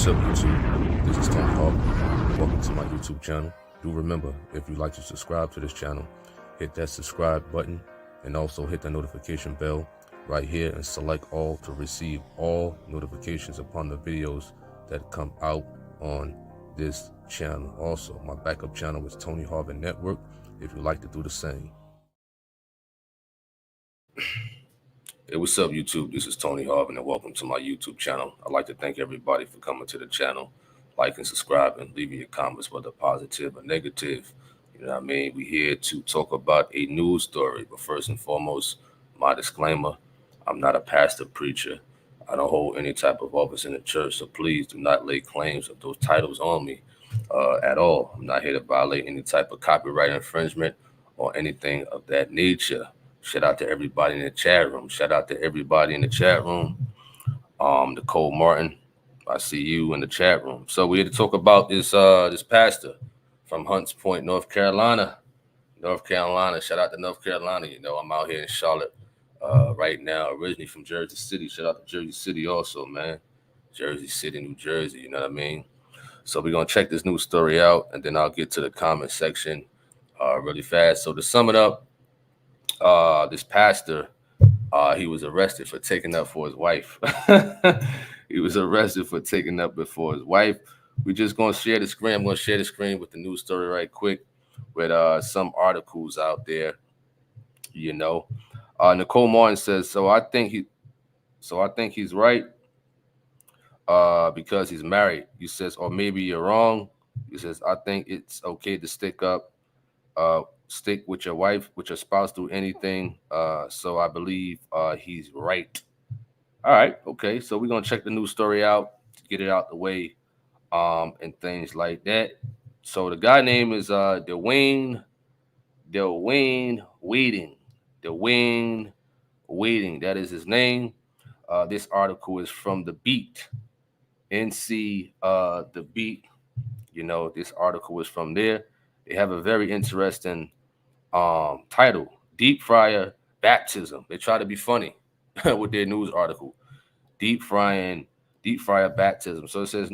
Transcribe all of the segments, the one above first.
What's up, YouTube? This is Tony Harvin. Welcome to my YouTube channel. Do remember, if you'd like to subscribe to this channel, hit that subscribe button and also hit the notification bell right here and select all to receive all notifications upon the videos that come out on this channel. Also, my backup channel is Tony Harvin Network if you'd like to do the same. Hey, what's up, YouTube? This is Tony Harvin, and welcome to my YouTube channel. I'd like to thank everybody for coming to the channel, liking, subscribing, leaving your comments, whether positive or negative. You know what I mean? We're here to talk about a news story, but first and foremost, my disclaimer, I'm not a pastor, preacher. I don't hold any type of office in the church, so please do not lay claims of those titles on me at all. I'm not here to violate any type of copyright infringement or anything of that nature. Shout out to everybody in the chat room. Nicole Martin, I see you in the chat room. So we're here to talk about this pastor from Hunts Point, North Carolina. Shout out to North Carolina. You know, I'm out here in Charlotte right now, originally from Jersey City. Shout out to Jersey City also, man. Jersey City, New Jersey, you know what I mean? So we're going to check this news story out, and then I'll get to the comment section really fast. So to sum it up, this pastor, he was arrested for taking up for his wife. He was arrested for taking up before his wife. We're just going to share the screen. I'm going to share the screen with the news story right quick with some articles out there, you know. Nicole Martin says, so I think he's right because he's married. He says, or maybe you're wrong. He says, I think it's okay to stick with your wife, with your spouse, do anything. So I believe he's right. All right, okay. So we're gonna check the news story out, get it out the way, and things like that. So the guy name is Dwayne Waden. Dwayne Waden, that is his name. This article is from The Beat. NC The Beat. You know, this article is from there. They have a very interesting title, Deep Fryer Baptism. They try to be funny with their news article. Deep fryer baptism. So it says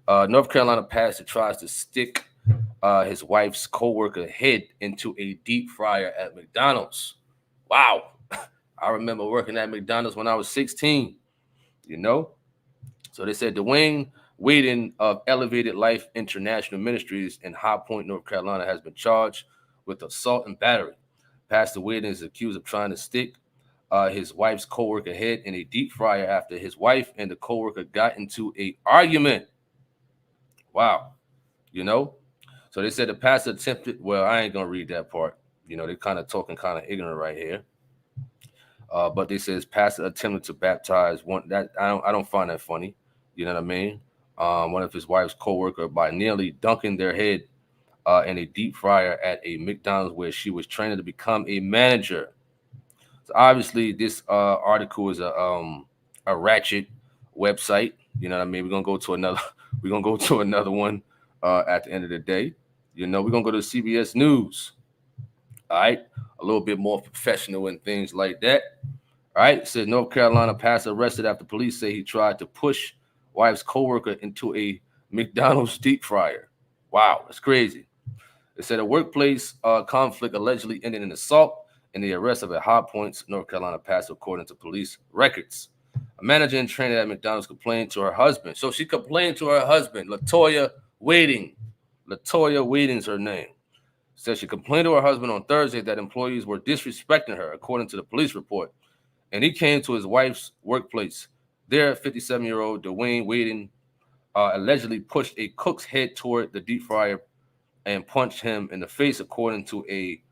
North Carolina pastor tries to stick his wife's co-worker head into a deep fryer at McDonald's. Wow. I remember working at McDonald's when I was 16, you know. So they said Dwayne Waden of Elevated Life International Ministries in High Point, North Carolina, has been charged with assault and battery. Pastor Waden is accused of trying to stick his wife's co-worker head in a deep fryer after his wife and the co-worker got into an argument. Wow. You know? So they said the pastor attempted, well, I ain't going to read that part. You know, they're kind of talking kind of ignorant right here. But they says pastor attempted to baptize one. That I don't find that funny. You know what I mean? One of his wife's co-worker by nearly dunking their head in a deep fryer at a McDonald's where she was training to become a manager. So obviously, this article is a ratchet website. You know what I mean? We're gonna go to another one at the end of the day. You know, we're gonna go to CBS News. All right, a little bit more professional and things like that. All right, it says North Carolina pastor arrested after police say he tried to push wife's co-worker into a McDonald's deep fryer. Wow, that's crazy. It said a workplace conflict allegedly ended in assault and the arrest of a High Point, North Carolina pastor, according to police records. A manager in training at McDonald's complained to her husband. So she complained to her husband, Latoya Waden. Latoya Waden's her name. Said she complained to her husband on Thursday that employees were disrespecting her, according to the police report. And he came to his wife's workplace. There, 57-year-old Dwayne Waden allegedly pushed a cook's head toward the deep fryer and punched him in the face, according to a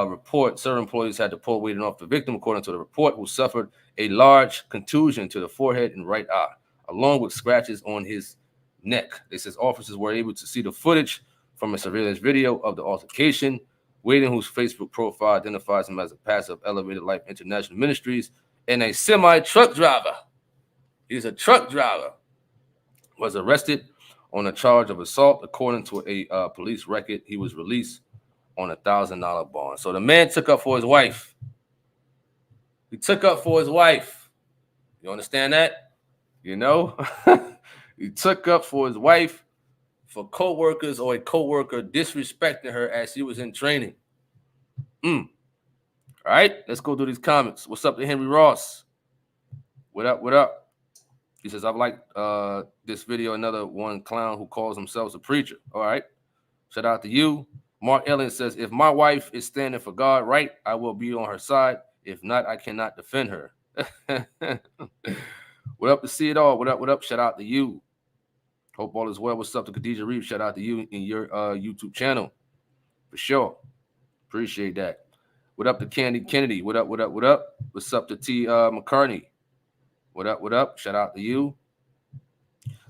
report. Several employees had to pull Waden off the victim, according to the report, who suffered a large contusion to the forehead and right eye, along with scratches on his neck. It says officers were able to see the footage from a surveillance video of the altercation. Waden, whose Facebook profile identifies him as a pastor of Elevated Life International Ministries and a semi-truck driver. He's a truck driver. Was arrested on a charge of assault, according to a police record. He was released on $1,000 bond. So the man took up for his wife. He took up for his wife. You understand that? You know? He took up for his wife for co-workers or a co-worker disrespecting her as she was in training. All right, let's go through these comments. What's up to Henry Ross? What up? What up? He says, I've liked this video, another one clown who calls themselves a preacher. All right. Shout out to you. Mark Ellen says, if my wife is standing for God right, I will be on her side. If not, I cannot defend her. What up to see it all? What up? What up? Shout out to you. Hope all is well. What's up to Khadijah Reeves? Shout out to you in your YouTube channel. For sure. Appreciate that. What up to Candy Kennedy? What up? What up? What up? What's up to T McCartney? What up? What up? Shout out to you.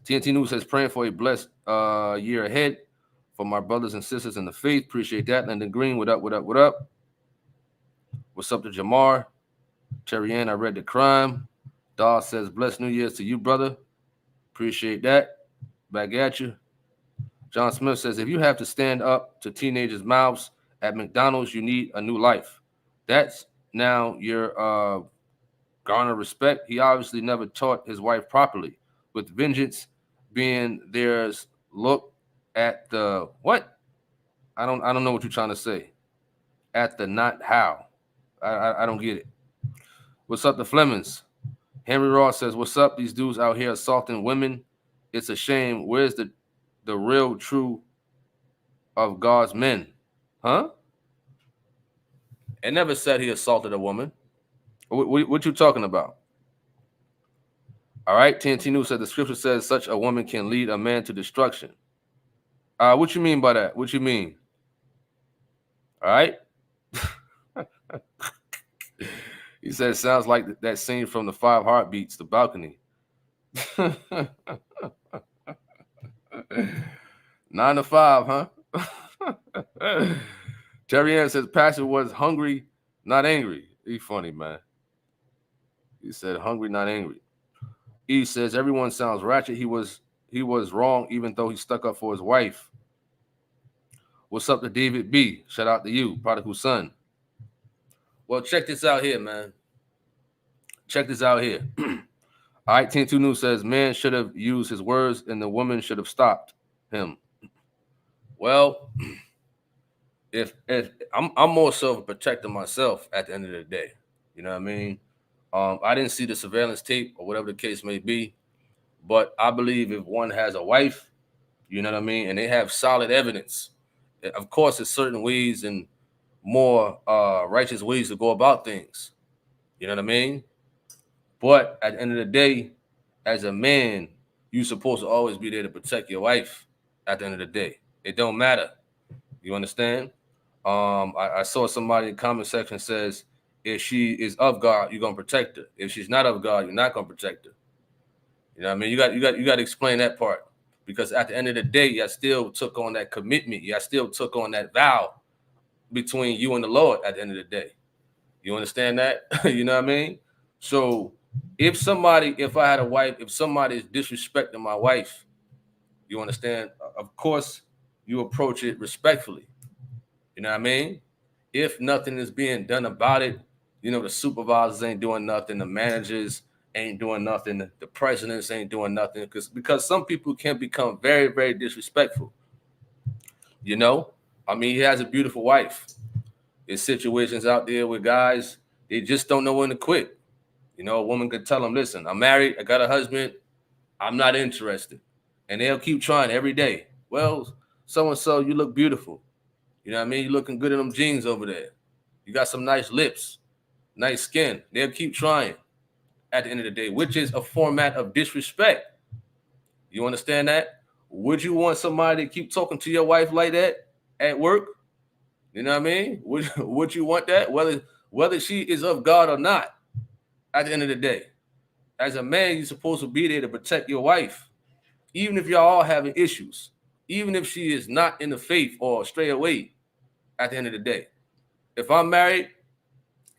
TNT News says, praying for a blessed year ahead for my brothers and sisters in the faith. Appreciate that. Lyndon Green, what up? What up? What up? What's up to Jamar? Terry Ann, I read the crime. Daw says, blessed New Year's to you, brother. Appreciate that. Back at you. John Smith says, if you have to stand up to teenagers' mouths at McDonald's, you need a new life. That's now your garner respect. He obviously never taught his wife properly. With vengeance being theirs, look at the what? I don't know what you're trying to say. At the not how. I don't get it. What's up to Flemings? Henry Ross says, what's up? These dudes out here assaulting women. It's a shame. Where's the real true of God's men? Huh? It never said he assaulted a woman. What you talking about? All right. TNT News said the scripture says such a woman can lead a man to destruction. What you mean by that? What you mean? All right. He said it sounds like that scene from the 5 Heartbeats, The Balcony. 9 to 5, huh? Terry Ann says Pastor was hungry, not angry. He funny, man. He said hungry, not angry. E says everyone sounds ratchet. He was wrong, even though he stuck up for his wife. What's up to David B? Shout out to you, prodigal son. Well, check this out here, man. Check this out here. All right, Team 2 News says man should have used his words and the woman should have stopped him. Well, if I'm more so of a protector myself at the end of the day, you know what I mean? I didn't see the surveillance tape or whatever the case may be, but I believe if one has a wife, you know what I mean, and they have solid evidence, of course, there's certain ways and more righteous ways to go about things. You know what I mean? But at the end of the day, as a man, you're supposed to always be there to protect your wife at the end of the day. It don't matter. You understand? I saw somebody in the comment section says, if she is of God, you're gonna protect her. If she's not of God, you're not gonna protect her. You know what I mean? You got to explain that part. Because at the end of the day, I still took on that commitment. I still took on that vow between you and the Lord at the end of the day. You understand that? You know what I mean? So if I had a wife, if somebody is disrespecting my wife, you understand? Of course, you approach it respectfully. You know what I mean? If nothing is being done about it, you know, the supervisors ain't doing nothing, the managers ain't doing nothing, the presidents ain't doing nothing, because some people can become very, very disrespectful. You know, I mean, he has a beautiful wife. There's situations out there with guys, they just don't know when to quit. You know, a woman could tell them, listen, I'm married, I got a husband, I'm not interested. And they'll keep trying every day. Well, so-and-so, you look beautiful. You know what I mean? You're looking good in them jeans over there. You got some nice lips, nice skin. They'll keep trying at the end of the day, which is a format of disrespect. You understand that? Would you want somebody to keep talking to your wife like that at work? You know what I mean? Would you want that? Whether she is of God or not, at the end of the day. As a man, you're supposed to be there to protect your wife. Even if y'all all having issues. Even if she is not in the faith or stray away at the end of the day. If I'm married,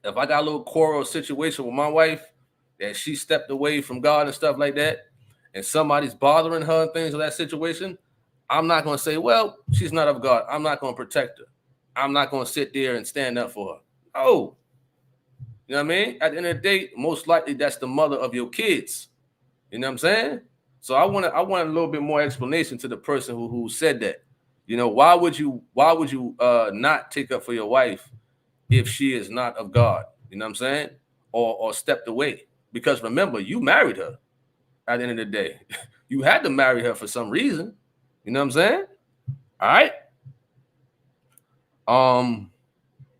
if I got a little quarrel situation with my wife, that she stepped away from God and stuff like that, and somebody's bothering her and things of that situation, I'm not going to say, well, she's not of God. I'm not going to protect her. I'm not going to sit there and stand up for her. No. You know what I mean? At the end of the day, most likely that's the mother of your kids. You know what I'm saying? So I want a little bit more explanation to the person who said that. You know, why would you not take up for your wife if she is not of God? You know what I'm saying? Or stepped away. Because remember, you married her at the end of the day. You had to marry her for some reason. You know what I'm saying? All right.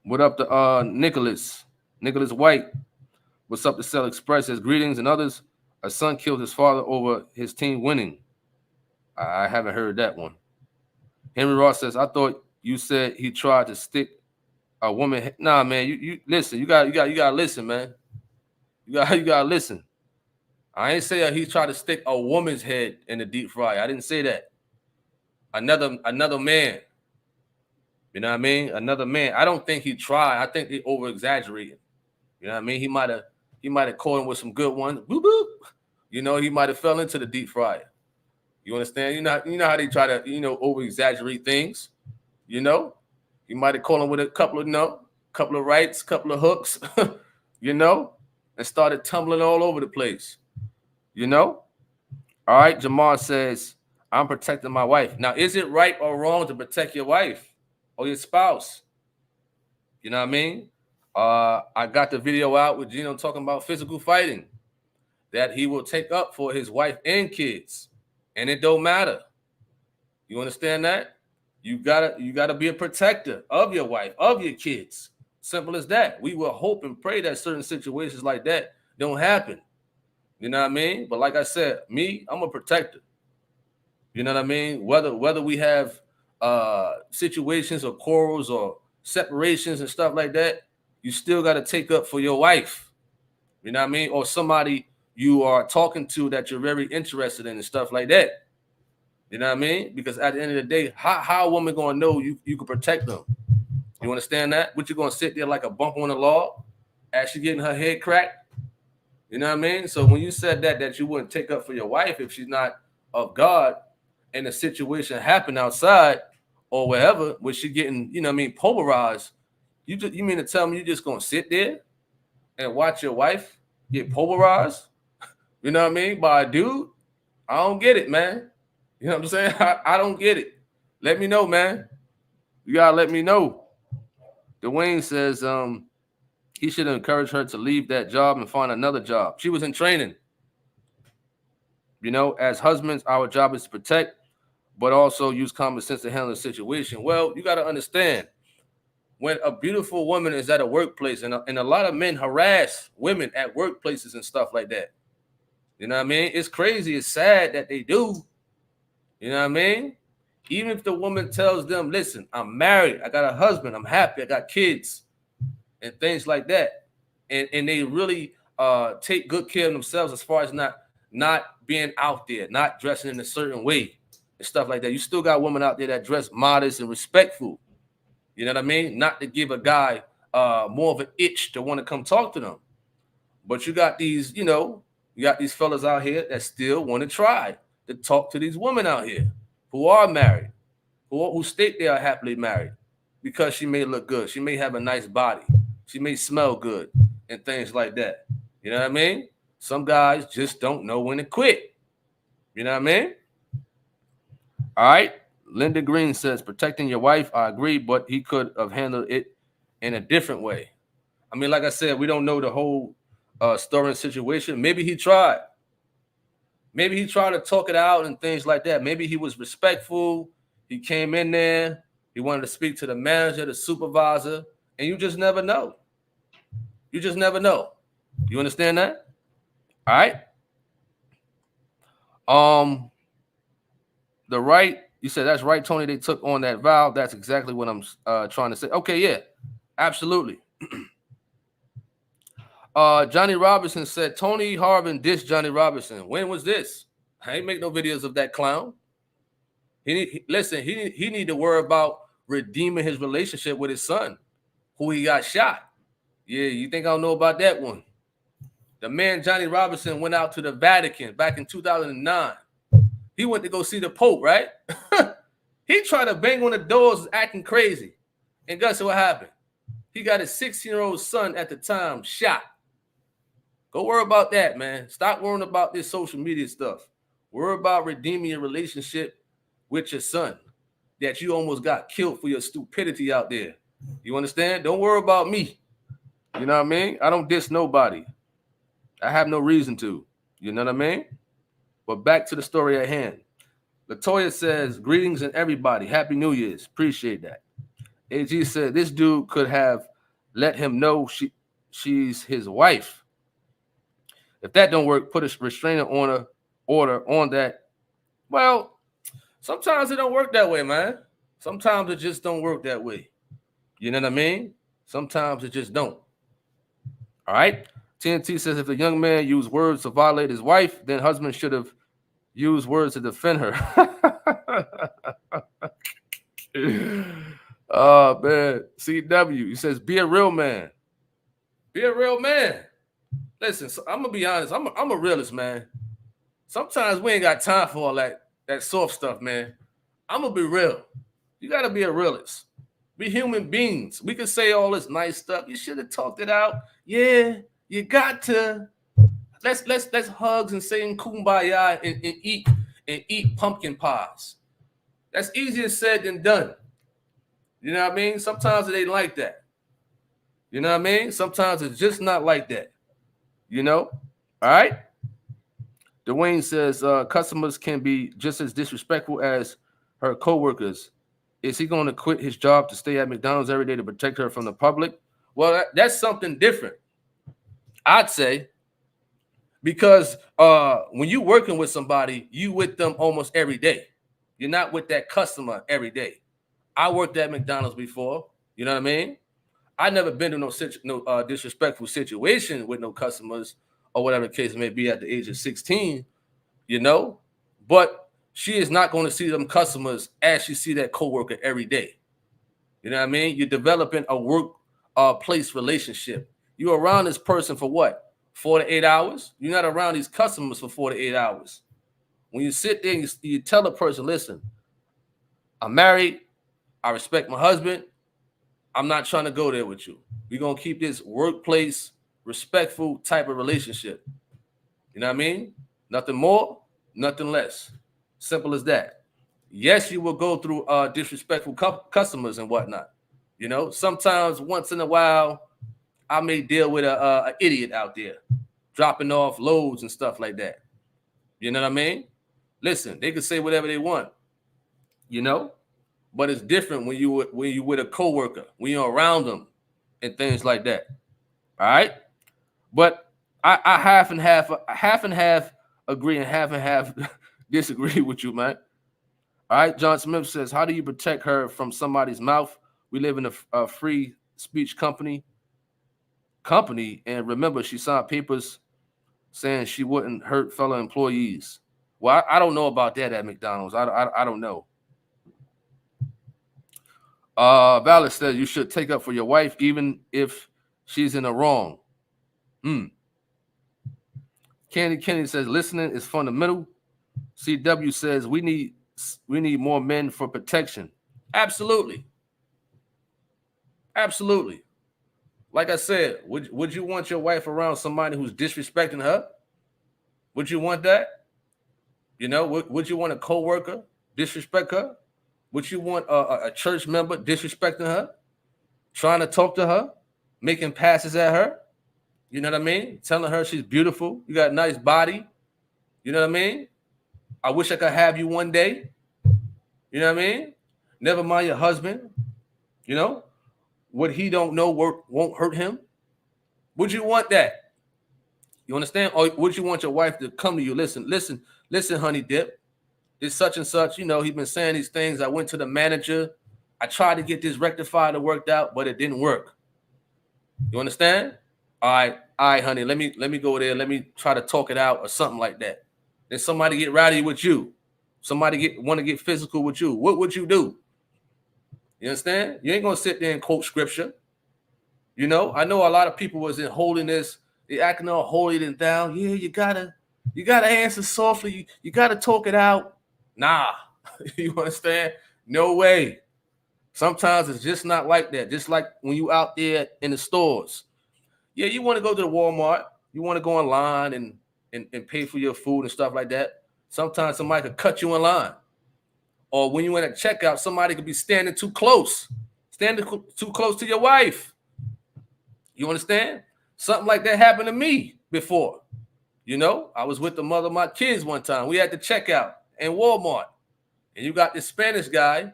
What up to Nicholas? Nicholas White. What's up to Cell Express? Says greetings and others. A son killed his father over his team winning. I haven't heard that one. Henry Ross says, I thought you said he tried to stick a woman. Nah, man, you listen. You gotta listen, man. You gotta listen. I ain't say he tried to stick a woman's head in the deep fryer. I didn't say that. Another man. You know what I mean? Another man. I don't think he tried. I think he over exaggerated. You know what I mean? He might have caught him with some good ones. Boop boop. You know, he might have fell into the deep fryer. You understand? You know how they try to, over exaggerate things. You know, you might have caught him with a couple of rights, couple of hooks, and started tumbling all over the place. You know? All right, Jamal says, I'm protecting my wife. Now, is it right or wrong to protect your wife or your spouse? You know what I mean? I got the video out with Gino talking about physical fighting, that he will take up for his wife and kids, and it don't matter. You understand that? You gotta be a protector of your wife, of your kids. Simple as that. We will hope and pray that certain situations like that don't happen. You know what I mean? But like I said, I'm a protector. You know what I mean? Whether we have situations or quarrels or separations and stuff like that, you still got to take up for your wife. You know what I mean? Or somebody you are talking to that you're very interested in and stuff like that. You know what I mean? Because at the end of the day, how a woman gonna know you can protect them? You understand that? What, you gonna sit there like a bump on the log as she getting her head cracked? You know what I mean? So when you said that you wouldn't take up for your wife if she's not of God, and the situation happened outside or wherever, where she getting, polarized, you mean to tell me you just gonna sit there and watch your wife get polarized? You know what I mean? By a dude? I don't get it, man. You know what I'm saying? I don't get it. Let me know, man. You gotta let me know. Dwayne says he should encourage her to leave that job and find another job. She was in training. You know, as husbands, our job is to protect, but also use common sense to handle the situation. Well, you got to understand, when a beautiful woman is at a workplace, and a lot of men harass women at workplaces and stuff like that. You know what I mean? It's crazy. It's sad that they do. You know what I mean? Even if the woman tells them, listen, I'm married, I got a husband, I'm happy, I got kids, and things like that. And they really take good care of themselves as far as not being out there, not dressing in a certain way and stuff like that. You still got women out there that dress modest and respectful. You know what I mean? Not to give a guy more of an itch to want to come talk to them. But you got these, fellas out here that still want to try to talk to these women out here who are married, who state they are happily married, because she may look good. She may have a nice body. She may smell good and things like that. You know what I mean? Some guys just don't know when to quit. You know what I mean? All right. Linda Green says, protecting your wife, I agree, but he could have handled it in a different way. I mean, like I said, we don't know the whole story and situation. Maybe he tried. Maybe he tried to talk it out and things like that. Maybe he was respectful. He came in there. He wanted to speak to the manager, the supervisor, and you just never know. You just never know. You understand that? All right. The right, you said that's right, Tony. They took on that vow. That's exactly what I'm trying to say. Okay, yeah, absolutely. Johnny Robinson said Tony Harvin dissed Johnny Robinson. When was this? I ain't make no videos of that clown. He need to worry about redeeming his relationship with his son, who he got shot. Yeah, you think I don't know about that one? The man Johnny Robinson went out to the Vatican back in 2009. He went to go see the Pope, right? He tried to bang on the doors, acting crazy. And guess what happened? He got his 16-year-old son at the time shot. Go worry about that, man. Stop worrying about this social media stuff. Worry about redeeming your relationship with your son that you almost got killed for your stupidity out there. You understand? Don't worry about me. You know what I mean? I don't diss nobody. I have no reason to. You know what I mean? But back to the story at hand. Latoya says, greetings and everybody. Happy New Year's. Appreciate that. AG said, this dude could have let him know she's his wife. If that don't work, put a restraining order on that. Well, sometimes it don't work that way, man. Sometimes it just don't work that way. You know what I mean? Sometimes it just don't. All right? TNT says if the young man used words to violate his wife, then husband should have used words to defend her. Oh, man. CW, he says, be a real man. Be a real man. Listen, so I'm going to be honest. I'm a realist, man. Sometimes we ain't got time for all that soft stuff, man. I'm going to be real. You got to be a realist. We human beings. We can say all this nice stuff. You should have talked it out. Yeah, you got to. Let's hugs and sing kumbaya and eat pumpkin pies. That's easier said than done. You know what I mean? Sometimes it ain't like that. You know what I mean? Sometimes it's just not like that. You know? All right? Dwayne says customers can be just as disrespectful as her coworkers. Is he going to quit his job to stay at McDonald's every day to protect her from the public? Well, that's something different, I'd say, because when you're working with somebody, you with them almost every day. You're not with that customer every day. I worked at McDonald's before. You know what I mean? I never been to no disrespectful situation with no customers or whatever the case may be at the age of 16, you know? But she is not going to see them customers as she see that coworker every day. You know what I mean? You're developing a work place relationship. You're around this person for what? 4 to 8 hours? You're not around these customers for 4 to 8 hours. When you sit there and you tell a person, listen, I'm married. I respect my husband. I'm not trying to go there with you. We're going to keep this workplace respectful type of relationship. You know what I mean? Nothing more, nothing less. Simple as that. Yes, you will go through disrespectful customers and whatnot. You know, sometimes once in a while, I may deal with an idiot out there dropping off loads and stuff like that. You know what I mean? Listen, they can say whatever they want, you know, but it's different when you with a coworker, when you're around them and things like that. All right, but I half and half agree and half disagree with you, man. All right, John Smith says, how do you protect her from somebody's mouth? We live in a free speech company, and remember, she signed papers saying she wouldn't hurt fellow employees. Well, I don't know about that at McDonald's. I don't know. Valid says you should take up for your wife even if she's in the wrong. Kenny says listening is fundamental. CW says we need more men for protection. Absolutely. Like I said, would you want your wife around somebody who's disrespecting her? Would you want that? You know, would you want a coworker disrespect her? Would you want a church member disrespecting her? Trying to talk to her? Making passes at her? You know what I mean? Telling her she's beautiful. You got a nice body. You know what I mean? I wish I could have you one day. You know what I mean? Never mind your husband. You know? What he don't know won't hurt him. Would you want that? You understand? Or would you want your wife to come to you? Listen, honey dip. It's such and such. You know, he's been saying these things. I went to the manager. I tried to get this rectified and worked out, but it didn't work. You understand? All right, honey. Let me go there. Let me try to talk it out or something like that. Then somebody get rowdy with you. Somebody want to get physical with you. What would you do? You understand? You ain't gonna sit there and quote scripture. You know, I know a lot of people was in holiness. They acting all holy and down. Yeah, you gotta answer softly. You gotta talk it out. Nah, you understand? No way. Sometimes it's just not like that. Just like when you out there in the stores. Yeah, you want to go to the Walmart. You want to go online and pay for your food and stuff like that. Sometimes somebody could cut you in line. Or when you in a checkout, somebody could be standing too close to your wife. You understand? Something like that happened to me before. You know, I was with the mother of my kids one time. We had to check out in Walmart. And you got this Spanish guy,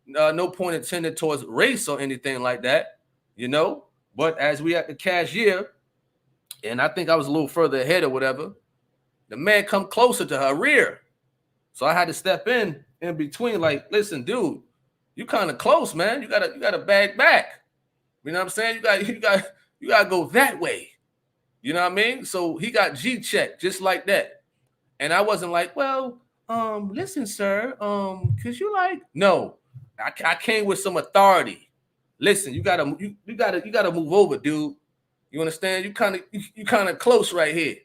no point intended towards race or anything like that, you know. But as we at the cashier, and I think I was a little further ahead or whatever, the man come closer to her rear. So I had to step in between, like, listen, dude, you kind of close, man. You gotta bag back. You know what I'm saying? You gotta go that way. You know what I mean? So he got G checked just like that. And I wasn't like, well, listen, sir, cause you like, no, I came with some authority. Listen, you gotta move over, dude. You understand? You kind of close right here.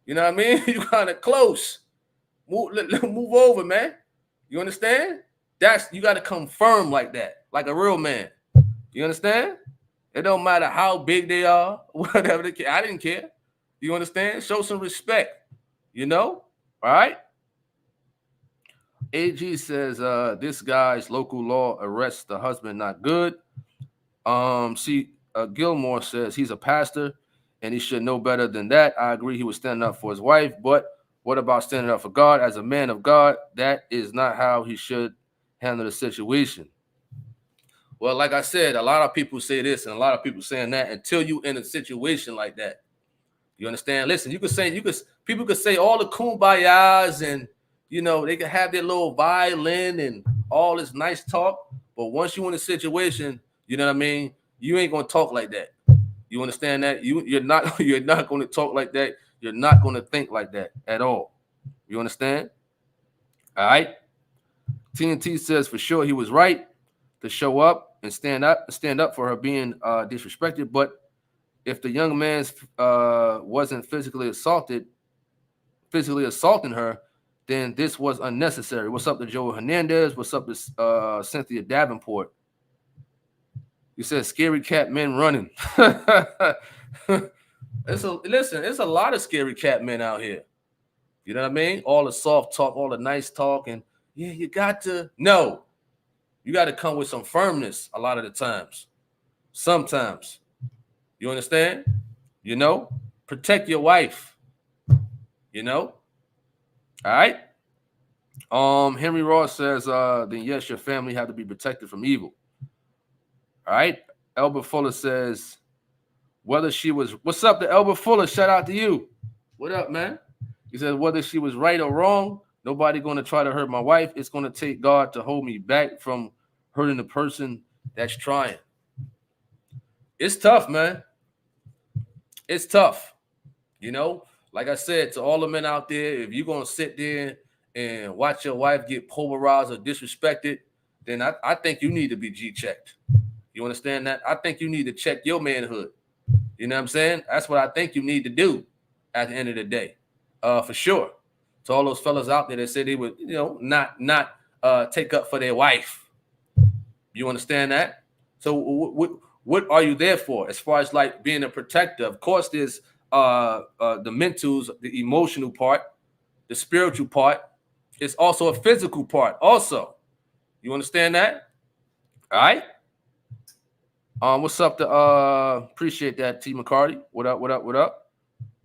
You know what I mean? You kind of close. Move over, man. You understand? You got to come firm like that, like a real man. You understand? It don't matter how big they are, whatever they care. I didn't care. You understand? Show some respect. You know? All right? AG says this guy's local law arrests the husband not good. Gilmore says he's a pastor and he should know better than that. I agree he was standing up for his wife, but what about standing up for God? As a man of God, that is not how he should handle the situation. Well, like I said, a lot of people say this and a lot of people saying that until you in a situation like that. You understand? Listen, people could say all the kumbayas and, you know, they could have their little violin and all this nice talk. But once you're in a situation, you know what I mean? You ain't going to talk like that. You understand that? You're not going to talk like that. You're not going to think like that at all. You understand? All right. TNT says for sure he was right to show up and stand up for her being disrespected. But if the young man wasn't physically assaulting her, then this was unnecessary. What's up to Joe Hernandez? What's up to Cynthia Davenport? You said scary cat men running. Listen, it's a lot of scary cat men out here. You know what I mean? All the soft talk, all the nice talk, and yeah, you got to come with some firmness a lot of the times. Sometimes. You understand? You know? Protect your wife. You know? All right? Henry Ross says, then yes, your family have to be protected from evil. All right? Elbert Fuller says, what's up to Elbert Fuller? Shout out to you. What up, man? He says, whether she was right or wrong, nobody going to try to hurt my wife. It's going to take God to hold me back from hurting the person that's trying. It's tough, man. It's tough. You know, like I said, to all the men out there, if you're going to sit there and watch your wife get pulverized or disrespected, then I think you need to be G-checked. You understand that? I think you need to check your manhood. You know what I'm saying? That's what I think you need to do at the end of the day. For sure. To all those fellas out there that said they would, you know, not take up for their wife. You understand that? So what are you there for? As far as like being a protector, of course, there's the mentals, the emotional part, the spiritual part. It's also a physical part. Also, you understand that? All right. What's up? Appreciate that, T. McCarty. What up? What up? What up?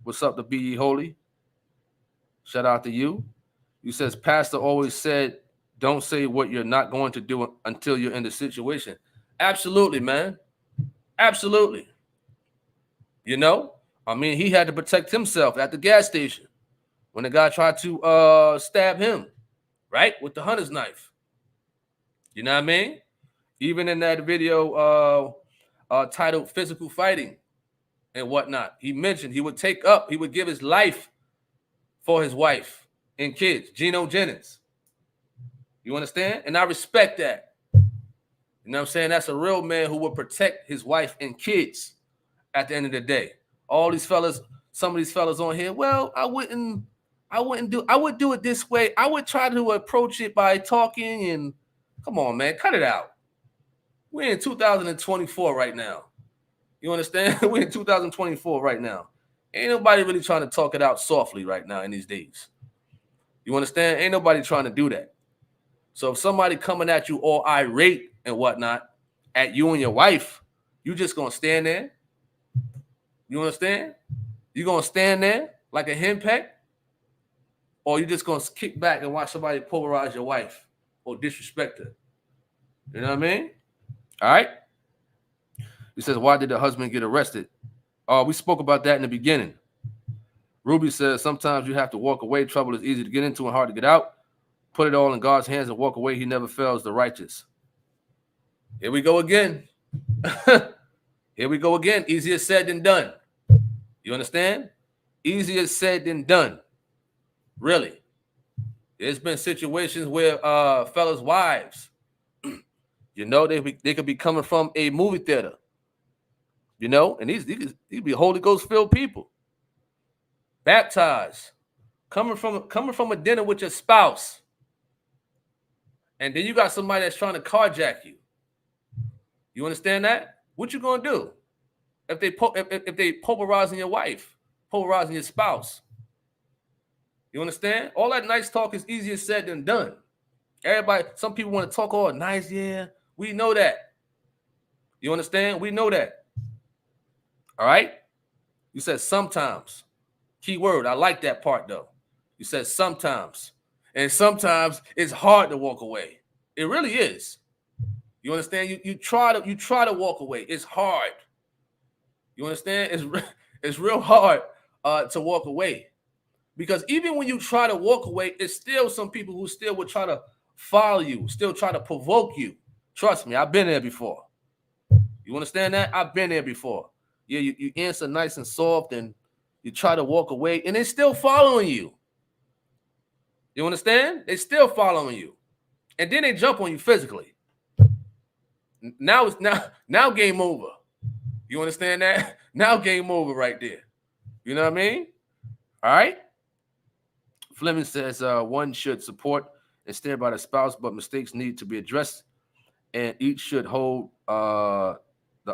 What's up to Be Holy? Shout out to you. You says Pastor always said, don't say what you're not going to do until you're in the situation. Absolutely, man. Absolutely. You know, I mean, he had to protect himself at the gas station when the guy tried to stab him, right, with the hunter's knife. You know what I mean? Even in that video titled Physical Fighting and whatnot, he mentioned he would give his life for his wife and kids, Geno Jennings. You understand? And I respect that. You know what I'm saying? That's a real man who would protect his wife and kids at the end of the day. All these fellas, some of these fellas on here, well, I would do it this way. I would try to approach it by talking and come on, man, cut it out. We're in 2024 right now. You understand? We're in 2024 right now. Ain't nobody really trying to talk it out softly right now in these days. You understand? Ain't nobody trying to do that. So if somebody coming at you all irate and whatnot at you and your wife, you just gonna stand there. You understand? You gonna stand there like a henpeck, or you just gonna kick back and watch somebody polarize your wife or disrespect her? You know what I mean? All right. He says, why did the husband get arrested? We spoke about that in the beginning. Ruby says, sometimes you have to walk away. Trouble is easy to get into and hard to get out. Put it all in God's hands and walk away. He never fails the righteous. Here we go again. Here we go again. Easier said than done. You understand? Easier said than done. Really. There's been situations where fellas' wives, you know, they could be coming from a movie theater. You know, and these be Holy Ghost filled people. Baptized. Coming from a dinner with your spouse. And then you got somebody that's trying to carjack you. You understand that? What you gonna do if they pulverizing your wife, pulverizing your spouse? You understand? All that nice talk is easier said than done. Everybody, some people want to talk all nice. Yeah, we know that. You understand? We know that. All right. You said sometimes. Key word. I like that part though. You said sometimes, and sometimes it's hard to walk away. It really is. You understand? You try to walk away. It's hard. You understand? It's real hard to walk away, because even when you try to walk away, it's still some people who still would try to follow you, still try to provoke you. Trust me, I've been there before. You understand that? I've been there before. Yeah, you answer nice and soft, and you try to walk away, and they're still following you. You understand? They're still following you, and then they jump on you physically. Now it's now game over. You understand that? Now game over right there. You know what I mean? All right. Fleming says one should support and stand by the spouse, but mistakes need to be addressed, and each should hold the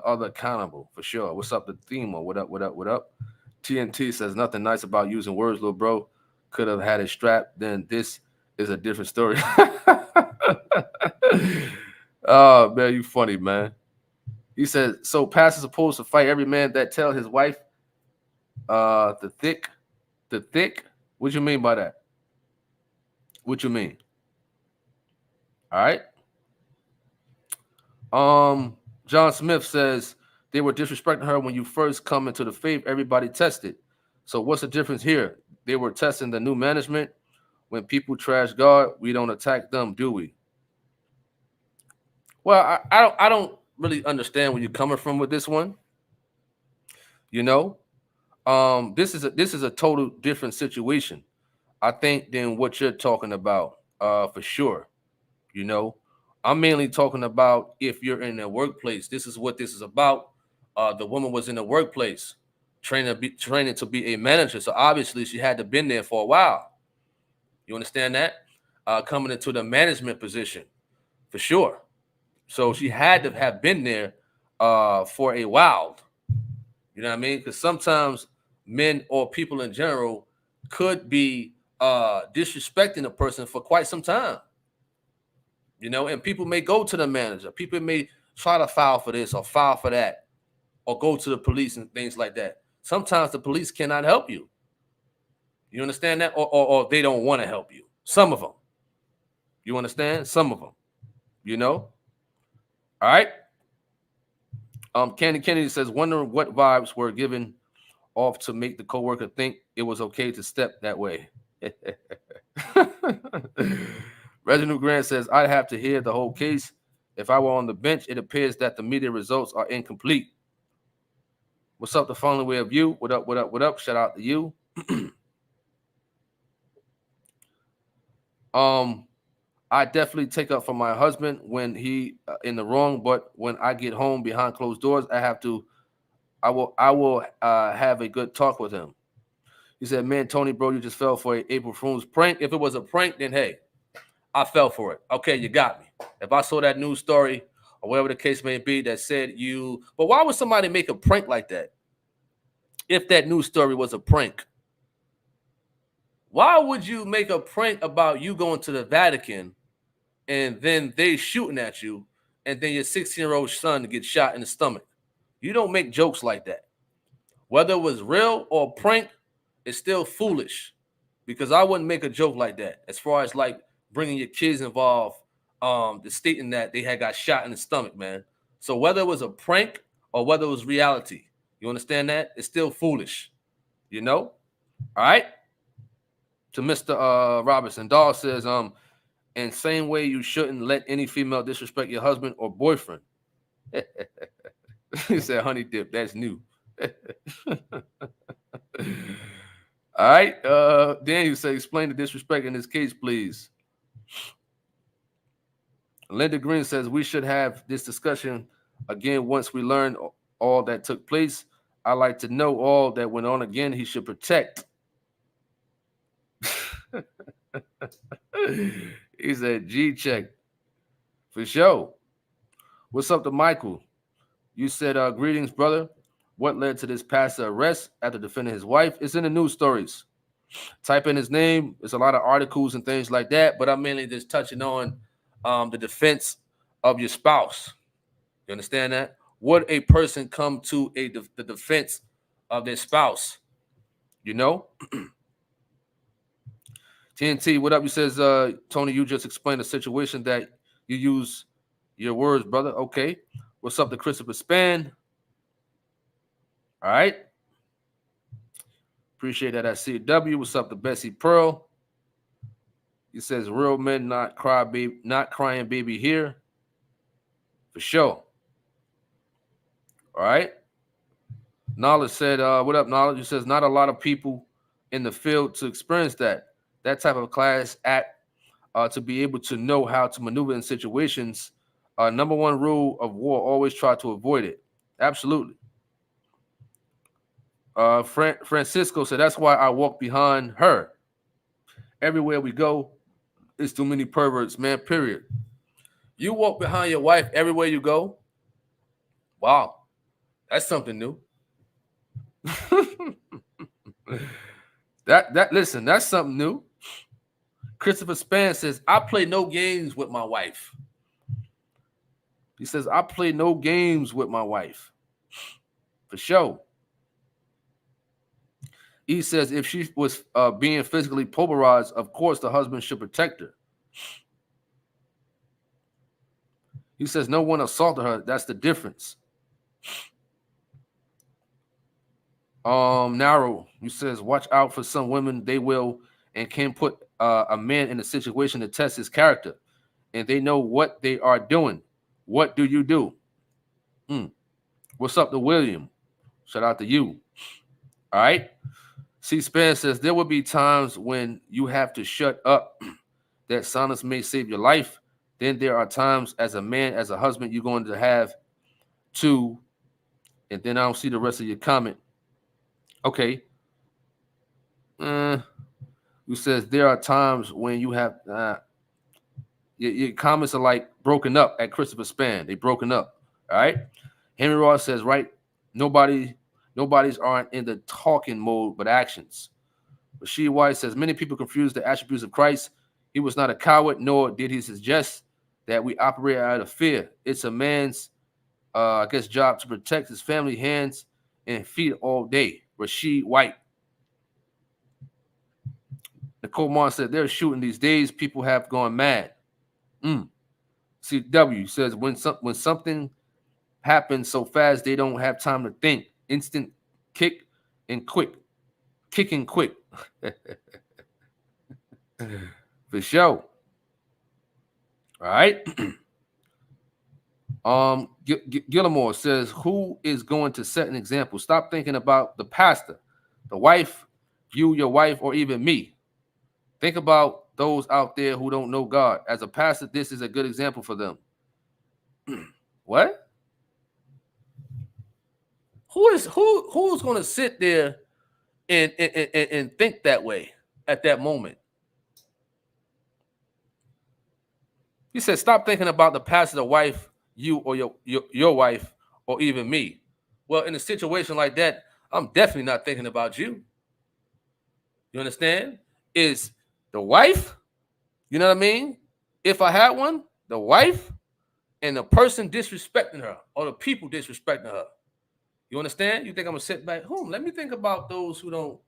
other accountable for sure. What's up, the theme? What up? What up? What up? TNT says nothing nice about using words, little bro. Could have had a strap. Then this is a different story. Oh man, you funny, man. He says, so pastor's supposed to fight every man that tell his wife the thick. What you mean by that? What you mean? All right. John Smith says they were disrespecting her when you first come into the faith. Everybody tested. So what's the difference here? They were testing the new management. When people trash God, we don't attack them, do we? Well, I don't really understand where you're coming from with this one. You know, this is a total different situation, I think, than what you're talking about, for sure. You know, I'm mainly talking about if you're in a workplace. This is what this is about. The woman was in the workplace, training to be a manager. So obviously she had to been there for a while. You understand that? Coming into the management position, for sure. So she had to have been there for a while. You know what I mean? Because sometimes men or people in general could be disrespecting a person for quite some time. You know, and people may go to the manager. People may try to file for this or file for that, or go to the police and things like that. Sometimes the police cannot help you. You understand that? Or they don't want to help you. Some of them. You understand? Some of them. You know? All right. Candy Kennedy says, wondering what vibes were given off to make the coworker think it was okay to step that way. Reginald Grant says, I'd have to hear the whole case. If I were on the bench, it appears that the media results are incomplete. What's up, the following way of you? What up, what up, what up? Shout out to you. I definitely take up for my husband when he in the wrong, but when I get home behind closed doors, I will have a good talk with him. He said, man, Tony, bro, you just fell for an April Fool's prank. If it was a prank, then hey, I fell for it. Okay, you got me. If I saw that news story or whatever the case may be that said but why would somebody make a prank like that? If that news story was a prank, Why would you make a prank about you going to the Vatican and then they shooting at you and then your 16-year-old son gets shot in the stomach? You don't make jokes like that. Whether it was real or a prank, it's still foolish because I wouldn't make a joke like that. As far as like bringing your kids involved, the stating that they had got shot in the stomach, man. So whether it was a prank or whether it was reality, you understand that? It's still foolish, you know? All right. To Mr. Robinson, Dahl says, in same way you shouldn't let any female disrespect your husband or boyfriend. He said, honey dip, that's new. All right. Daniel say, explain the disrespect in this case, please. Linda Green says, we should have this discussion again once we learn all that took place. I like to know all that went on again. He should protect. He said, G check. For sure. What's up to Michael? You said, greetings, brother. What led to this pastor arrest after defending his wife? It's in the news stories. Type in his name. There's a lot of articles and things like that, but I'm mainly just touching on the defense of your spouse. You understand that? Would a person come to the defense of their spouse? You know? TNT, what up? You says, Tony, you just explained the situation that you use your words, brother. Okay. What's up to Christopher Span? All right. Appreciate that at CW. What's up to Bessie Pearl? He says, real men not crying baby here. For sure. All right. Knowledge said, what up, Knowledge? He says, not a lot of people in the field to experience that type of class act to be able to know how to maneuver in situations. Number one rule of war, always try to avoid it. Absolutely. Francisco said, that's why I walk behind her. Everywhere we go, it's too many perverts, man, period. You walk behind your wife everywhere you go? Wow. That's something new. Listen, that's something new. Christopher Span says, I play no games with my wife. He says, I play no games with my wife. For sure. He says, if she was being physically pulverized, of course the husband should protect her. He says, no one assaulted her. That's the difference. Narrow, he says, watch out for some women. They will and can put a man in a situation to test his character. And they know what they are doing. What do you do? What's up to William? Shout out to you. All right. C-SPAN says, there will be times when you have to shut up. That silence may save your life. Then there are times as a man, as a husband, you're going to have to, and then I don't see the rest of your comment. Okay. Who says there are times when you have your comments are like broken up at Christopher Span. They broken up. All right. Henry Ross says, right, nobody's aren't in the talking mode, but actions. Rashid White says, many people confuse the attributes of Christ. He was not a coward, nor did he suggest that we operate out of fear. It's a man's, job to protect his family, hands and feet all day. Rashid White. Nicole Martin said, they're shooting these days. People have gone mad. CW says, when something happens so fast, they don't have time to think. Instant kick and quick. Kicking quick. For sure. All right. Gillimore says, who is going to set an example? Stop thinking about the pastor, the wife, you, your wife, or even me. Think about those out there who don't know God. As a pastor, this is a good example for them. What? Who's going to sit there and think that way at that moment? He said, stop thinking about the pastor, the wife, you, or your wife, or even me. Well, in a situation like that, I'm definitely not thinking about you. You understand? is the wife, you know what I mean? If I had one, the wife and the person disrespecting her or the people disrespecting her. You understand? You think I'm gonna sit back? Let me think about those who don't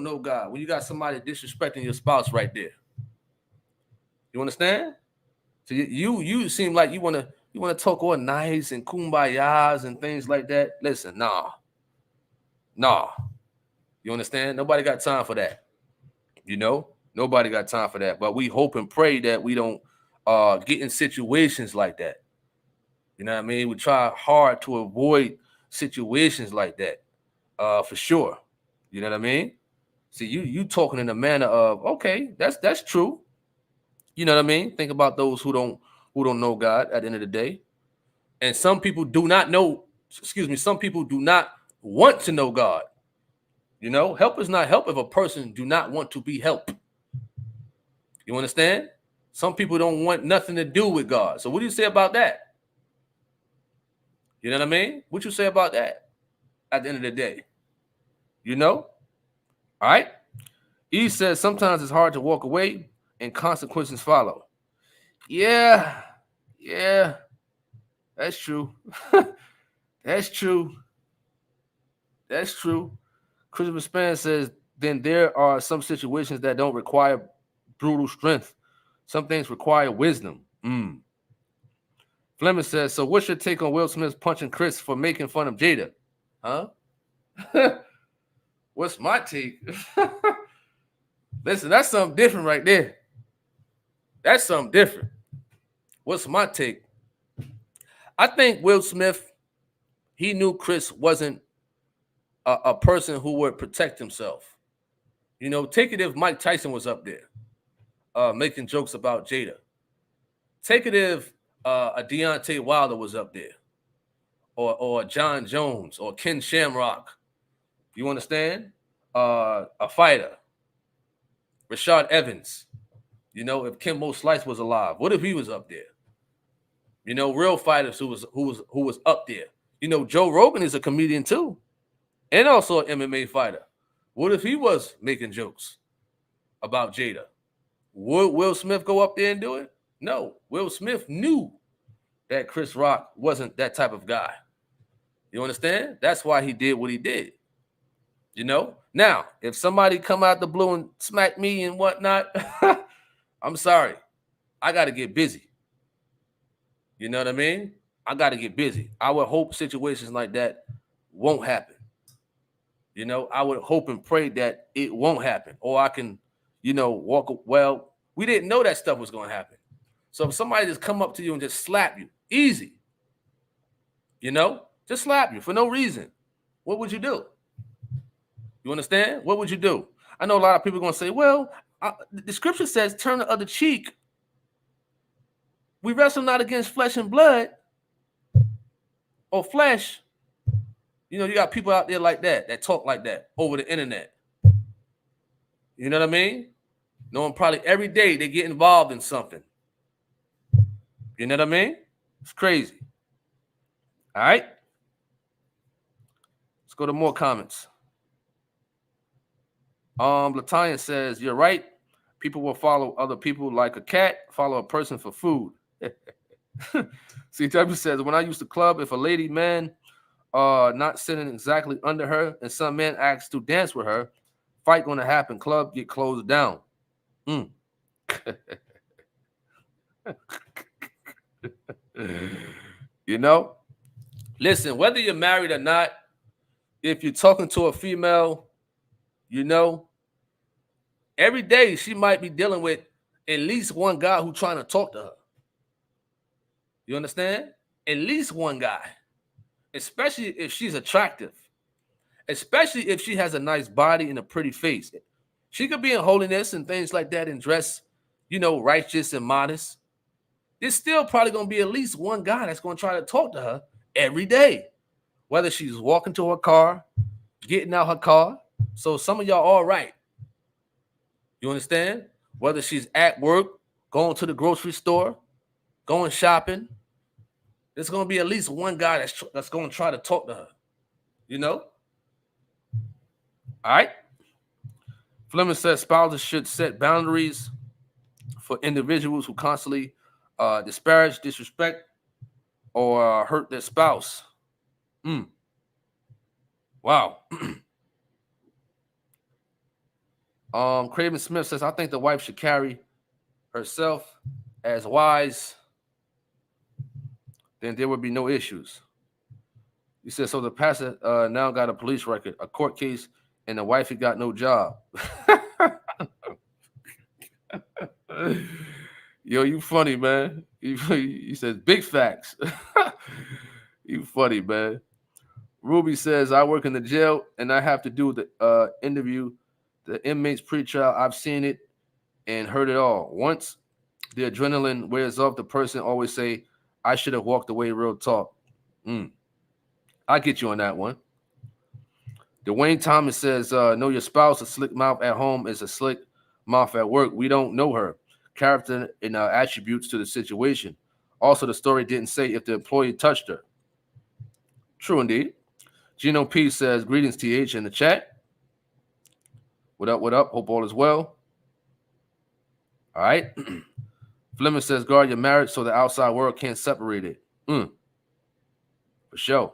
know God. When you got somebody disrespecting your spouse right there. You understand? So you seem like you wanna talk all nice and kumbayas and things like that. Listen, nah. You understand? Nobody got time for that. You know, nobody got time for that. But we hope and pray that we don't get in situations like that. You know what I mean? We try hard to avoid situations like that, for sure. You know what I mean? See, you talking in a manner of, okay, that's true. You know what I mean? Think about those who don't know God at the end of the day. And some people do not know, some people do not want to know God. You know, help is not help if a person do not want to be helped. You understand? Some people don't want nothing to do with God. So what do you say about that? You know what I mean? What you say about that at the end of the day? You know? All right? E says sometimes it's hard to walk away and consequences follow. Yeah, that's true. That's true. That's true. Christopher Span says, then there are some situations that don't require brutal strength. Some things require wisdom. Fleming says, so what's your take on Will Smith punching Chris for making fun of Jada? Huh? What's my take? Listen, that's something different right there. That's something different. What's my take? I think Will Smith, he knew Chris wasn't a person who would protect himself. You know, take it if Mike Tyson was up there making jokes about Jada. Take it if a Deontay Wilder was up there, or John Jones, or Ken Shamrock. You understand? A fighter, Rashad Evans. You know, if Kimbo Slice was alive, what if he was up there? You know, real fighters who was up there. You know, Joe Rogan is a comedian too, and also an MMA fighter. What if he was making jokes about Jada? Would Will Smith go up there and do it? No. Will Smith knew that Chris Rock wasn't that type of guy. You understand? That's why he did what he did. You know? Now, if somebody come out the blue and smack me and whatnot, I'm sorry. I got to get busy. You know what I mean? I got to get busy. I would hope situations like that won't happen. You know, I would hope and pray that it won't happen. Or I can, you know, walk. Well, we didn't know that stuff was going to happen. So if somebody just come up to you and just slap you, easy. You know, just slap you for no reason. What would you do? You understand? What would you do? I know a lot of people are going to say, well, the scripture says turn the other cheek. We wrestle not against flesh and blood or flesh. You know, you got people out there like that talk like that over the internet. You know what I mean? Knowing probably every day they get involved in something. You know what I mean? It's crazy. All right. Let's go to more comments. Latanya says, you're right. People will follow other people like a cat, follow a person for food. CW says, when I used to club, if a lady man not sitting exactly under her and some man asks to dance with her, fight gonna happen, club get closed down. You know, listen, whether you're married or not, if you're talking to a female, you know, every day she might be dealing with at least one guy who's trying to talk to her. You understand? At least one guy, especially if she's attractive, especially if she has a nice body and a pretty face. She could be in holiness and things like that and dress, you know, righteous and modest. There's still probably going to be at least one guy that's going to try to talk to her every day, whether she's walking to her car, getting out her car. So some of y'all all right. You understand? Whether she's at work, going to the grocery store, going shopping, there's going to be at least one guy that's going to try to talk to her. You know? All right? Fleming says spouses should set boundaries for individuals who constantly disparage, disrespect, or hurt their spouse. Wow. Craven Smith says, I think the wife should carry herself as wise, then there would be no issues. He says, so the pastor now got a police record, a court case, and the wife, he got no job. Yo, you funny, man. He says, big facts. You funny, man. Ruby says, I work in the jail, and I have to do the interview the inmates pre-trial. I've seen it and heard it all. Once the adrenaline wears off, the person always say, I should have walked away, real talk. I get you on that one. Dwayne Thomas says, know your spouse. A slick mouth at home is a slick mouth at work. We don't know her character and attributes to the situation. Also, the story didn't say if the employee touched her. True indeed. Gino P says, greetings, TH, in the chat. What up, what up? Hope all is well. All right. Fleming says, guard your marriage so the outside world can't separate it. For sure.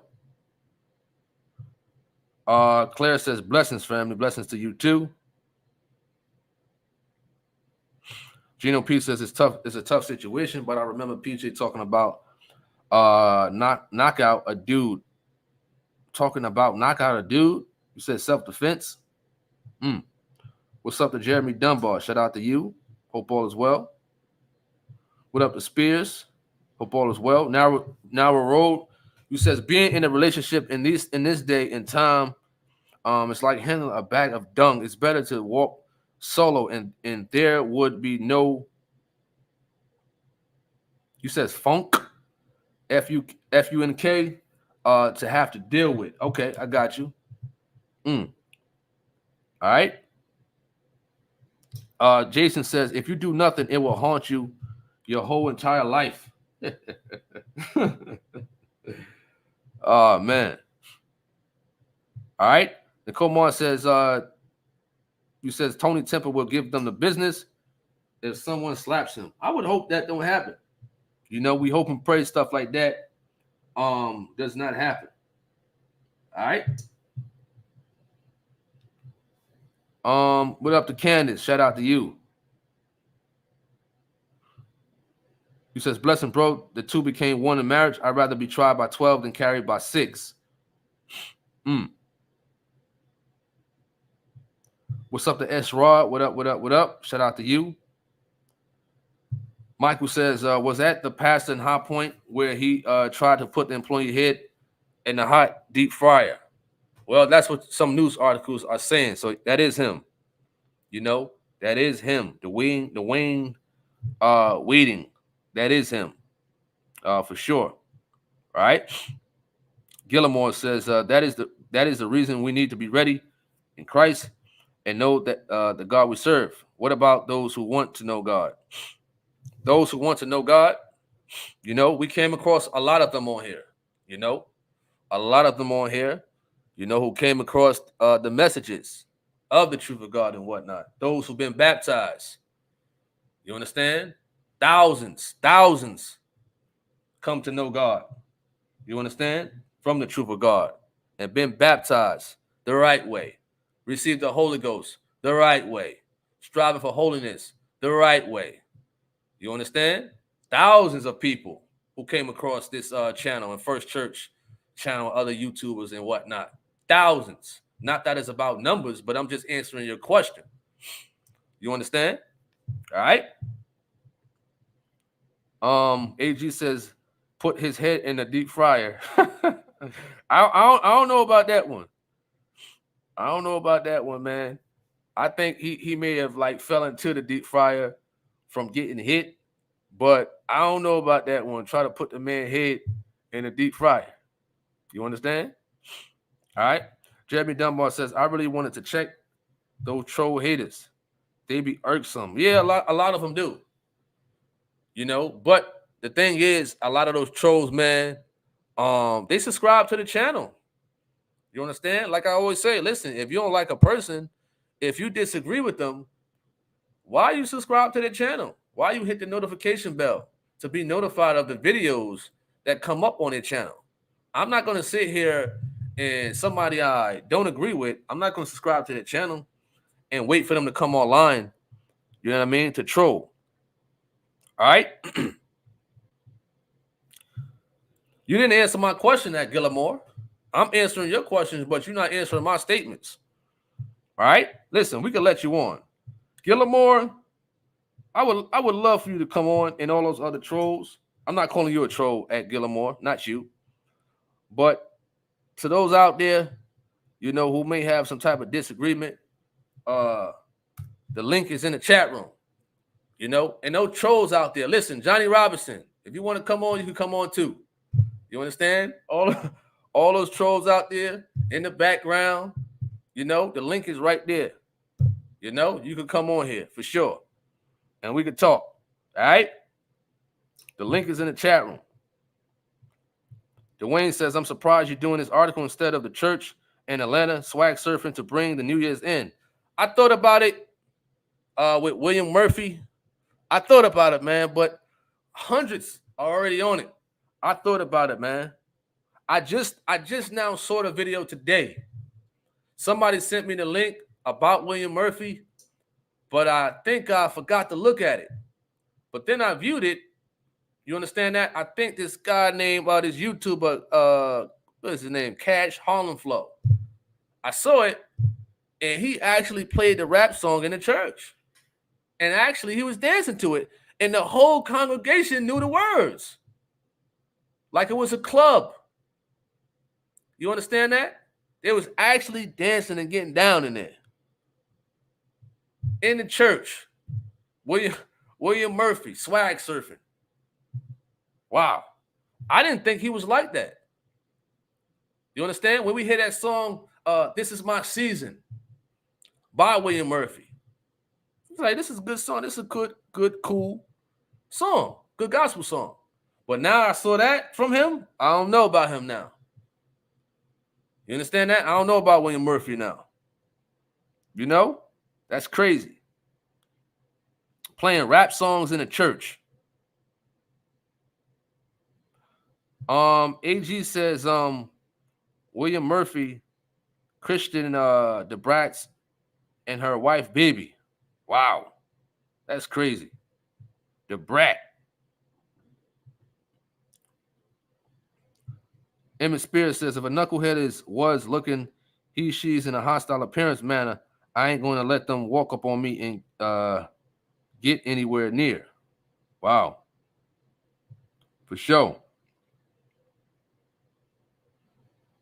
Claire says, blessings, family. Blessings to you, too. Gino P says, it's tough. It's a tough situation, but I remember PJ talking about knockout a dude. Talking about knockout a dude. You said self-defense. What's up to Jeremy Dunbar? Shout out to you. Hope all is well. What up to Spears? Hope all is well. Narrow Road. You says being in a relationship in this day and time, it's like handling a bag of dung. It's better to walk solo, and there would be no. You says funk, FUNK, to have to deal with. Okay, I got you. All right. Jason says, if you do nothing, it will haunt you your whole entire life. Oh, man. All right. Nicole Moore says, you says Tony Temple will give them the business if someone slaps him. I would hope that don't happen. You know, we hope and pray stuff like that does not happen. All right. What up to Candace? Shout out to you. He says, blessing, bro. The two became one in marriage. I'd rather be tried by 12 than carried by 6. What's up to S Rod? What up, what up, what up? Shout out to you. Michael says, was that the pastor in High Point where he tried to put the employee head in the hot deep fryer? Well, that's what some news articles are saying. So that is him. You know, that is him. Dwayne Waden. That is him. For sure. All right. Gillimore says that is the reason we need to be ready in Christ and know that the God we serve. What about those who want to know God? Those who want to know God, you know, we came across a lot of them on here. You know, a lot of them on here, you know, who came across the messages of the truth of God and whatnot. Those who've been baptized. You understand? Thousands come to know God. You understand? From the truth of God and been baptized the right way. Received the Holy Ghost the right way. Striving for holiness the right way. You understand? Thousands of people who came across this channel and First Church channel, other YouTubers and whatnot. Thousands. Not that it's about numbers, but I'm just answering your question. You understand? All right. AG says, put his head in the deep fryer. I don't know about that one. I don't know about that one, man. I think he may have like fell into the deep fryer from getting hit, but I don't know about that one. Try to put the man's head in the deep fryer. You understand? All right. Jeremy Dunbar says, I really wanted to check those troll haters. They be irksome. Yeah, a lot of them do. You know, but the thing is, a lot of those trolls, man, they subscribe to the channel. You understand? Like I always say, listen, if you don't like a person, if you disagree with them, why you subscribe to their channel? Why you hit the notification bell to be notified of the videos that come up on their channel? I'm not going to sit here and somebody I don't agree with, I'm not going to subscribe to their channel and wait for them to come online, you know what I mean, to troll. All right? You didn't answer my question at Gillimore. I'm answering your questions, but you're not answering my statements. All right? Listen, we can let you on. Gillimore, I would love for you to come on and all those other trolls. I'm not calling you a troll at Gillimore, not you. But to those out there, you know, who may have some type of disagreement, the link is in the chat room. You know, and no trolls out there. Listen, Johnny Robinson, if you want to come on, you can come on too. You understand? All those trolls out there in the background, you know, the link is right there. You know, you can come on here for sure. And we can talk. All right? The link is in the chat room. Dwayne says, I'm surprised you're doing this article instead of the church in Atlanta swag surfing to bring the New Year's in. I thought about it with William Murphy. I thought about it, man, but hundreds are already on it. I thought about it, man. I just now saw the video today. Somebody sent me the link about William Murphy, but I think I forgot to look at it. But then I viewed it. You understand that? I think this guy named this YouTuber, what is his name? Cash Harlem Flow. I saw it, and he actually played the rap song in the church. And actually, he was dancing to it, and the whole congregation knew the words. Like it was a club. You understand that? They was actually dancing and getting down in there. In the church. William Murphy, swag surfing. Wow. I didn't think he was like that. You understand? When we hear that song, This Is My Season, by William Murphy. It's like, this is a good song. This is a good, cool song. Good gospel song. But now I saw that from him. I don't know about him now. You understand that? I don't know about William Murphy now. You know? That's crazy. Playing rap songs in a church. AG says, William Murphy, Christian DeBratz, and her wife, Baby. Wow. That's crazy. DeBrat. Emmett Spears says, if a knucklehead was looking she's in a hostile appearance manner, I ain't going to let them walk up on me and get anywhere near. Wow. For sure.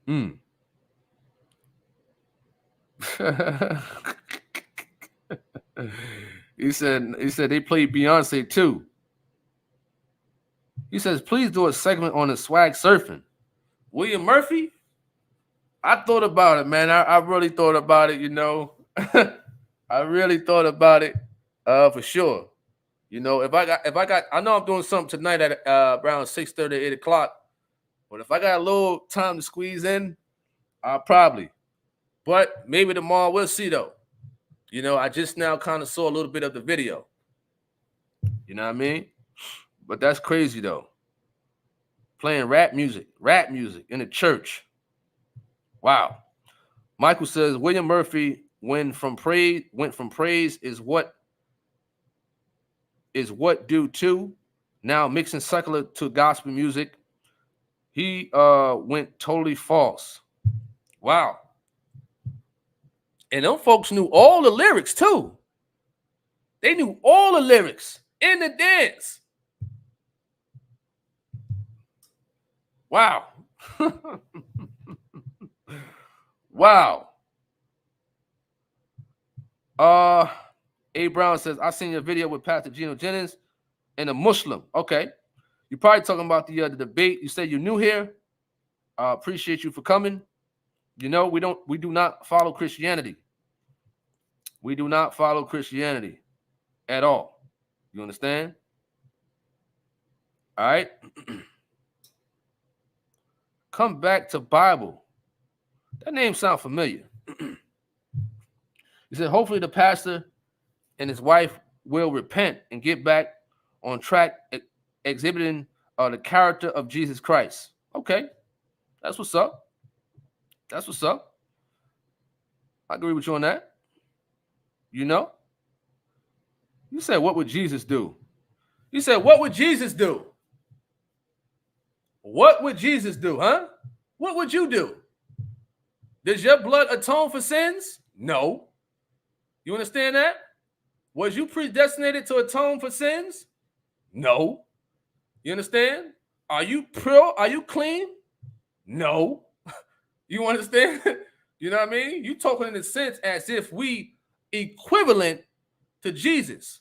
He said they played Beyonce too. He says, please do a segment on the swag surfing. William Murphy? I thought about it, man. I really thought about it, you know. I really thought about it for sure. You know, if I got, I know I'm doing something tonight at around 6:30, 8 o'clock. But if I got a little time to squeeze in, I'll probably. But maybe tomorrow, we'll see though. You know, I just now kind of saw a little bit of the video. You know what I mean? But that's crazy though. Playing rap music in a church. Wow. Michael says William Murphy went from praise is what due to now mixing secular to gospel music. He went totally false. Wow. And them folks knew all the lyrics too. They knew all the lyrics in the dance. Wow. Wow. A Brown says, I seen your video with Pastor Gino Jennings and a Muslim. Okay. You're probably talking about the debate. You said you're new here. Appreciate you for coming. You know, we do not follow Christianity. We do not follow Christianity at all. You understand? All right. Come back to Bible. That name sounds familiar. You He said, hopefully the pastor and his wife will repent and get back on track, exhibiting the character of Jesus Christ. Okay, that's what's up. That's what's up. I agree with you on that. You know? You said, what would Jesus do? You said, what would Jesus do? What would Jesus do, huh? What would you do? Does your blood atone for sins? No. You understand that? Was you predestinated to atone for sins? No. You understand? Are you pure? Are you clean? No. You understand? You know what I mean? You talking in a sense as if we equivalent to Jesus.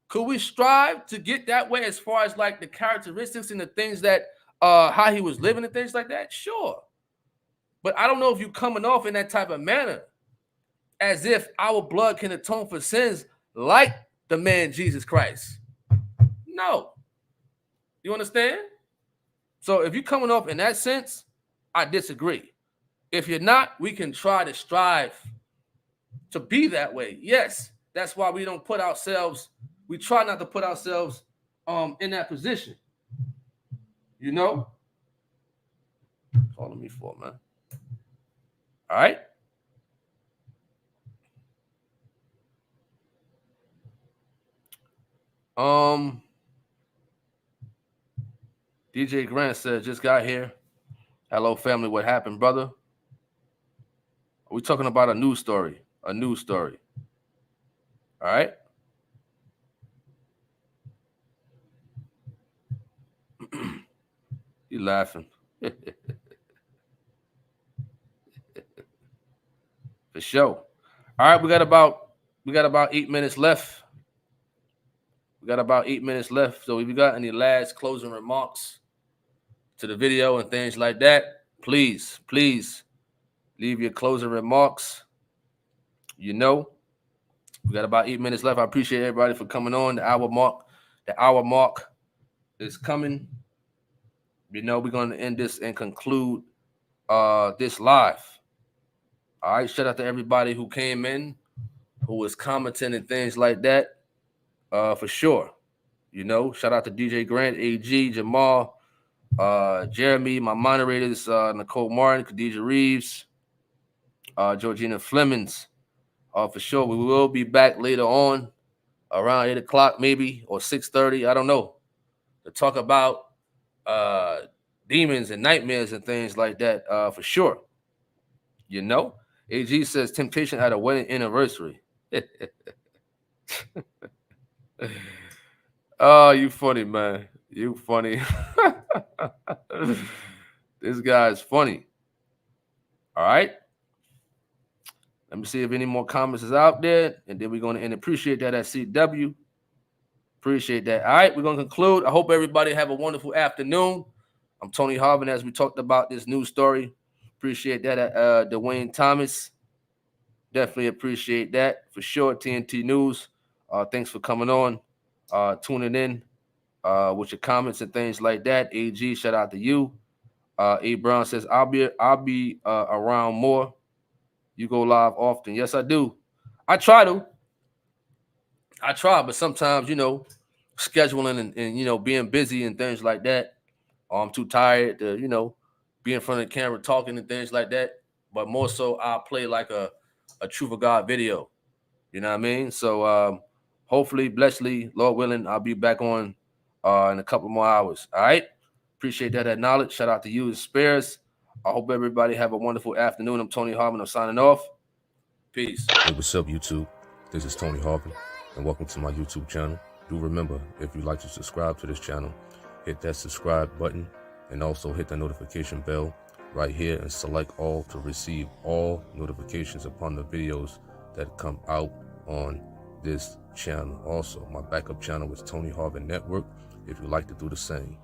Could we strive to get that way as far as like the characteristics and the things that how he was living and things like that? Sure. But I don't know if you coming off in that type of manner as if our blood can atone for sins like the man Jesus Christ. No. You understand? So if you're coming off in that sense, I disagree. If you're not, we can try to strive to be that way. Yes, that's why we don't put ourselves, we try not to put ourselves in that position. You know? Calling me for, man. All right? DJ Grant said, just got here. Hello, family. What happened, brother? Are we talking about a news story? A news story. All right? You laughing. For sure. All right, we got about 8 minutes left. We got about 8 minutes left. So if you got any last closing remarks to the video and things like that, please leave your closing remarks. You know, we got about 8 minutes left. I appreciate everybody for coming on. The hour mark is coming. You know, we're going to end this and conclude this live. All right, shout out to everybody who came in, who was commenting and things like that. For sure. You know, shout out to DJ Grant, AG, Jamal, Jeremy, my moderators, Nicole Martin, Khadijah Reeves, Georgina Flemings. For sure. We will be back later on around 8 o'clock maybe or 6:30. I don't know. To talk about demons and nightmares and things like that, for sure. You know? AG says temptation at a wedding anniversary. Oh, you funny, man. You funny. This guy is funny. All right. Let me see if any more comments is out there. And then we're going to end. Appreciate that at CW. Appreciate that. All right. We're going to conclude. I hope everybody have a wonderful afternoon. I'm Tony Harvin as we talked about this news story. Appreciate that at Dwayne Thomas. Definitely appreciate that for sure. TNT News. Thanks for coming on. Tuning in with your comments and things like that. AG, shout out to you. A Brown says, I'll be around more. You go live often. Yes, I do. I try, but sometimes, you know, scheduling and you know, being busy and things like that. I'm too tired to, you know, be in front of the camera talking and things like that. But more so, I'll play like a True for God video. You know what I mean? So hopefully, blessedly, Lord willing, I'll be back on in a couple more hours. All right? Appreciate that knowledge. Shout out to you, Spears. I hope everybody have a wonderful afternoon. I'm Tony Harvin. I'm signing off. Peace. Hey, what's up, YouTube? This is Tony Harvin, and welcome to my YouTube channel. Do remember, if you'd like to subscribe to this channel, hit that subscribe button and also hit the notification bell right here and select all to receive all notifications upon the videos that come out on this channel. Also, my backup channel is Tony Harvin Network if you'd like to do the same.